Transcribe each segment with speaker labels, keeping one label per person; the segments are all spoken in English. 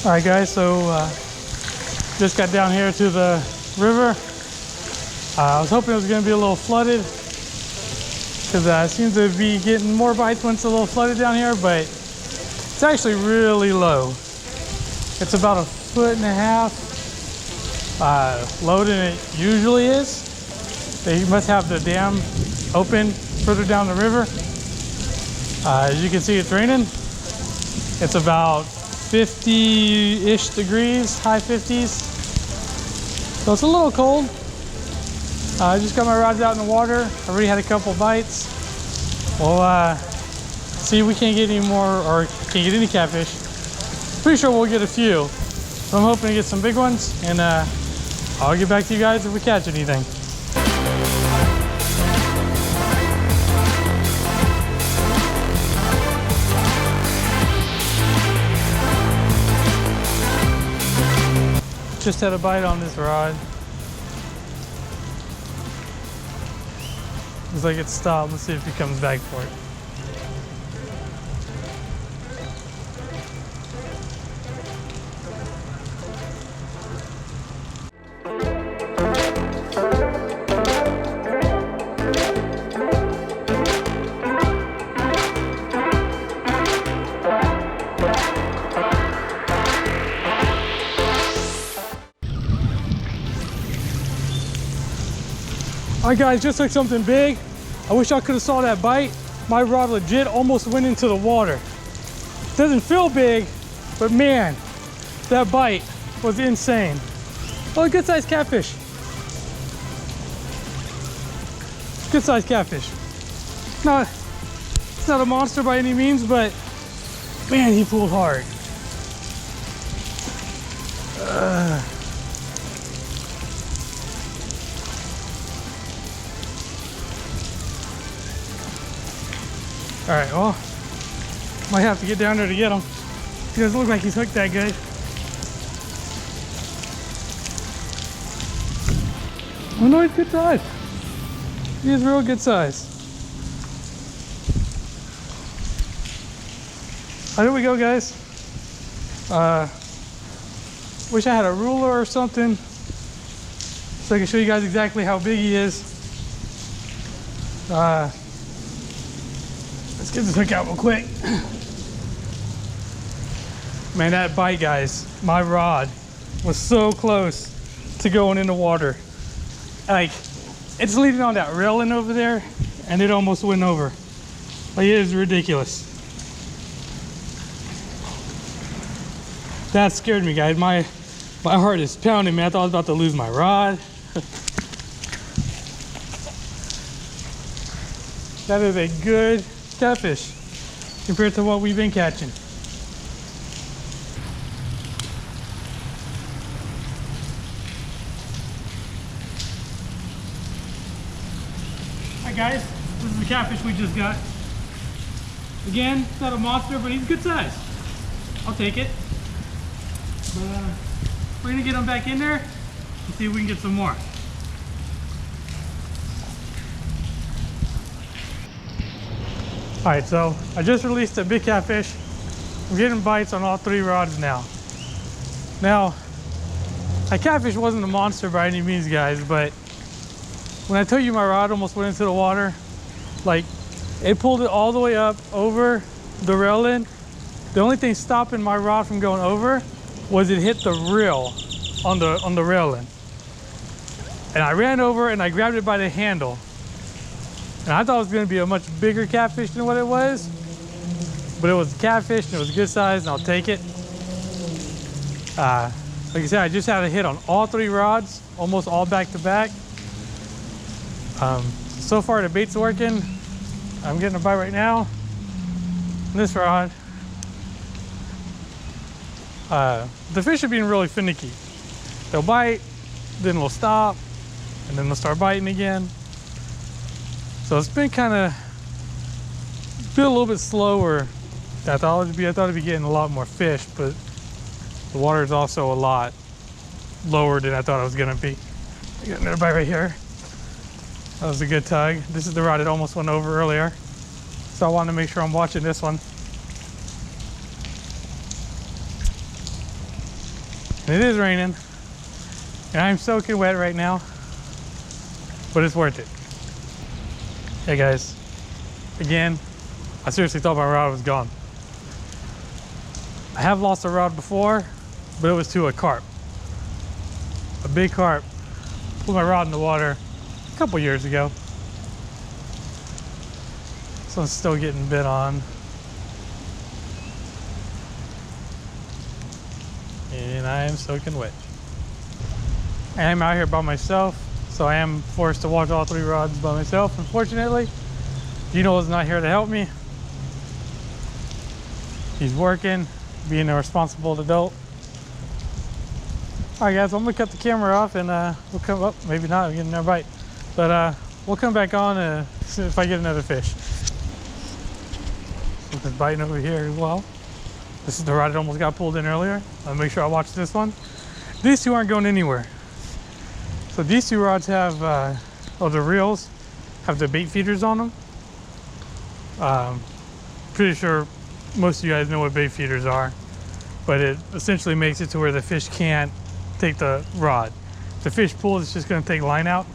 Speaker 1: All right, guys, so just got down here to the river. I was hoping it was going to be a little flooded because it seems to be getting more bites when it's a little flooded down here, but it's actually really low. It's about 1.5 feet lower than it usually is. They must have the dam open further down the river. As you can see, it's raining. It's about 50-ish degrees, high 50s. So it's a little cold. I just got my rods out in the water. I already had a couple bites. We'll see if we can't get any more, or can't get any catfish. Pretty sure we'll get a few. So I'm hoping to get some big ones, and I'll get back to you guys if we catch anything. Just had a bite on this rod. Looks like it stopped. Let's see if he comes back for it. All right, guys, just like something big. I wish I could have saw that bite. My rod legit almost went into the water. Doesn't feel big, but man, that bite was insane. Oh, a good sized catfish. Good sized catfish. It's not a monster by any means, but man, he pulled hard. All right, well, might have to get down there to get him. He doesn't look like he's hooked that good. Oh no, he's good size. He is real good size. Oh, there we go, guys. Wish I had a ruler or something so I can show you guys exactly how big he is. Let's get this hook out real quick. Man, that bite, guys, my rod was so close to going in the water. Like, it's leaning on that railing over there, and it almost went over. Like, it is ridiculous. That scared me, guys. My heart is pounding, man. I thought I was about to lose my rod. That is a good catfish compared to what we've been catching. Hi guys, this is the catfish we just got. Again, it's not a monster, but he's good size. I'll take it. But we're gonna get him back in there and see if we can get some more. All right, so I just released a big catfish. I'm getting bites on all 3 rods now. Now, a catfish wasn't a monster by any means, guys, but when I tell you my rod almost went into the water, like, it pulled it all the way up over the railing. The only thing stopping my rod from going over was it hit the reel on the railing. And I ran over and I grabbed it by the handle. And I thought it was going to be a much bigger catfish than what it was. But it was a catfish and it was good size, and I'll take it. Like I said, I just had a hit on all 3 rods, almost all back to back. So far the bait's working. I'm getting a bite right now on this rod. The fish are being really finicky. They'll bite, then they'll stop, and then they'll start biting again. So it's been a little bit slower than I thought it'd be. I thought it'd be getting a lot more fish, but the water is also a lot lower than I thought it was gonna be. I got another bite right here. That was a good tug. This is the rod that almost went over earlier. So I wanted to make sure I'm watching this one. And it is raining. And I'm soaking wet right now. But it's worth it. Hey guys. Again, I seriously thought my rod was gone. I have lost a rod before, but it was to a carp. A big carp. Put my rod in the water a couple years ago. So I'm still getting bit on. And I am soaking wet. I am out here by myself, so I am forced to walk all 3 rods by myself, unfortunately. Gino is not here to help me. He's working, being a responsible adult. All right, guys, I'm gonna cut the camera off and we'll come up. Maybe not, I'm getting another bite. But we'll come back on see if I get another fish. Something's biting over here as well. This is the rod that almost got pulled in earlier. I'll make sure I watch this one. These 2 aren't going anywhere. So these 2 rods have, the reels have the bait feeders on them. Pretty sure most of you guys know what bait feeders are, but it essentially makes it to where the fish can't take the rod. If the fish pulls, it's just gonna take line out.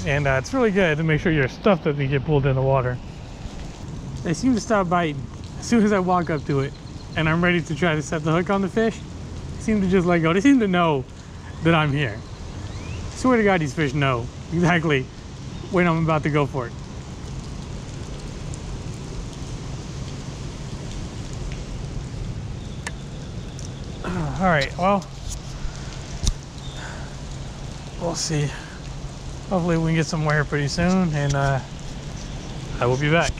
Speaker 1: And it's really good to make sure your stuff doesn't get pulled in the water. They seem to stop biting as soon as I walk up to it and I'm ready to try to set the hook on the fish. They seem to just let go. They seem to know that I'm here. I swear to God, these fish know exactly when I'm about to go for it. All right, well, we'll see. Hopefully we can get somewhere pretty soon, and I will be back.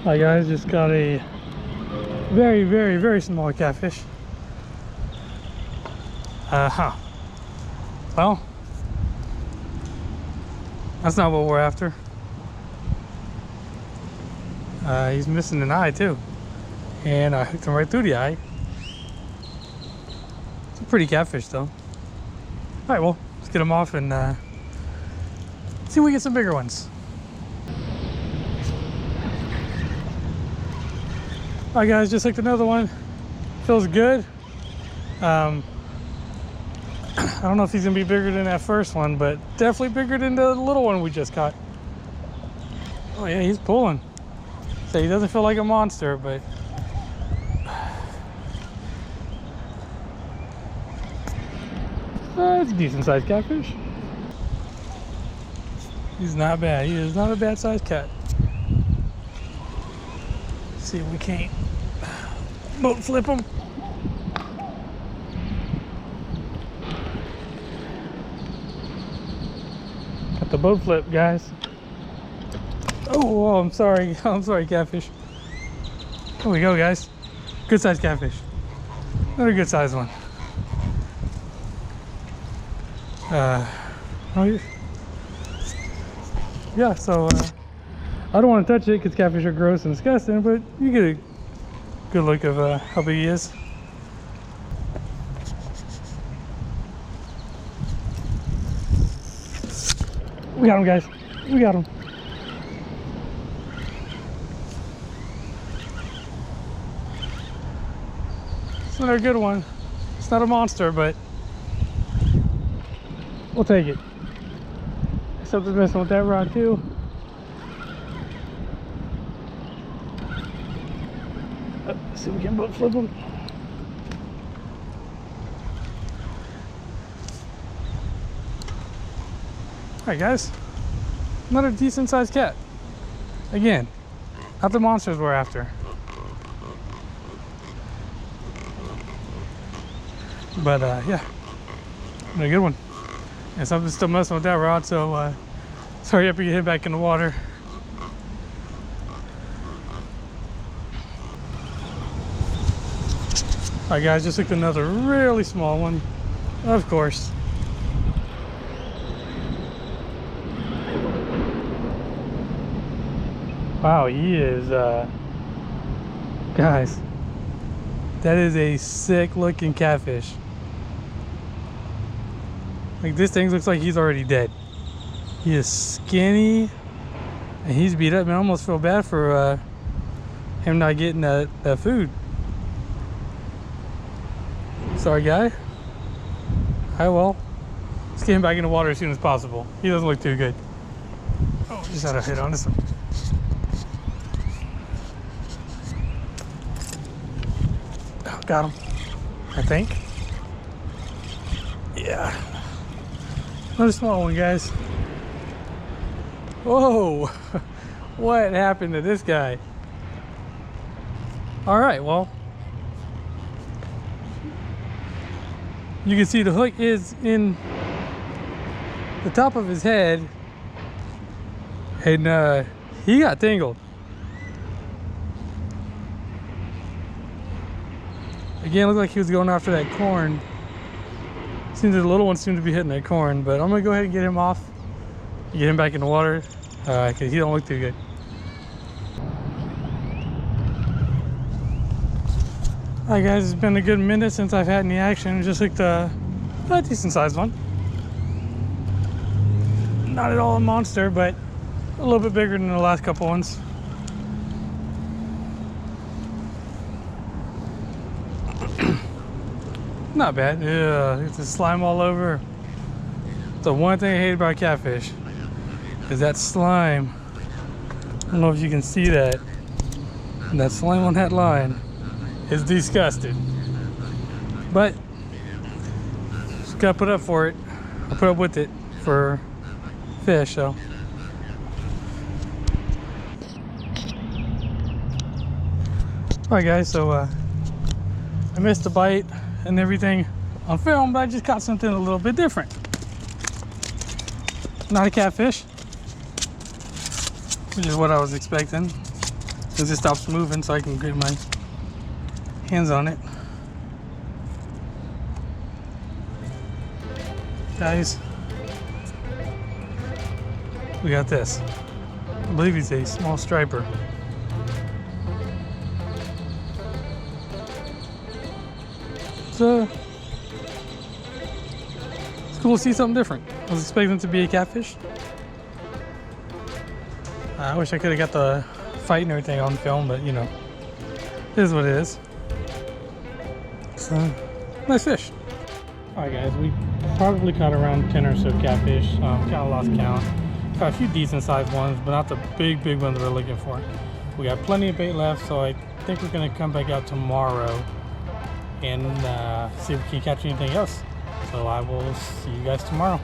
Speaker 1: Hi guys, just got a very, very, very small catfish. Well, that's not what we're after. He's missing an eye too, and I hooked him right through the eye. It's a pretty catfish though. All right, well, let's get him off and see if we get some bigger ones. All right guys, just hooked another one. Feels good. I don't know if he's gonna be bigger than that first one, but definitely bigger than the little one we just caught. Oh yeah, he's pulling. So he doesn't feel like a monster, but it's a decent sized catfish. He's not bad. He is not a bad sized cat. Let's see if we can't boat flip him. Got the boat flip, guys. Oh, I'm sorry. I'm sorry, catfish. Here we go, guys. Good sized catfish. Another good sized one. Yeah, so I don't want to touch it because catfish are gross and disgusting, but you get a good look of how big he is. We got him, guys. We got him. It's another good one. It's not a monster, but we'll take it. Something's messing with that rod too. Let's see if we can boat flip them. Alright guys, another decent sized cat. Again, not the monsters we're after. But yeah, a good one. And something's still messing with that rod, so let's hurry up and get back in the water. Alright guys, just hooked another really small one, of course. Wow, he is, guys, that is a sick looking catfish. Like, this thing looks like he's already dead. He is skinny and he's beat up. Man, I almost feel bad for him not getting that food. Sorry, guy. Hi, well. Let's get him back in the water as soon as possible. He doesn't look too good. Oh, just had a hit on this one. Oh, got him, I think. Yeah. Another small one, guys. Whoa. What happened to this guy? All right, well. You can see the hook is in the top of his head, and he got tangled. Again, looked like he was going after that corn. Seems the little one seemed to be hitting that corn, but I'm gonna go ahead and get him off, get him back in the water, because he don't look too good. Alright guys, it's been a good minute since I've had any action. Just hooked a decent sized one. Not at all a monster, but a little bit bigger than the last couple ones. Not bad. Yeah, it's the slime all over. The one thing I hate about catfish is that slime. I don't know if you can see that. And that slime on that line is disgusting. But just gotta put up for it. I put up with it for fish, so. Alright guys, so I missed the bite and everything on film, but I just caught something a little bit different. Not a catfish, which is what I was expecting. It just stops moving so I can get my hands on it. Guys, we got this. I believe he's a small striper. It's cool to see something different. I was expecting it to be a catfish. I wish I could have got the fight and everything on film, but you know, it is what it is. So, nice fish. Alright guys, we probably caught around 10 or so catfish. Kind of lost count. Caught a few decent sized ones, but not the big ones we're looking for. We got plenty of bait left, so I think we're going to come back out tomorrow and see if we can catch anything else. So I will see you guys tomorrow.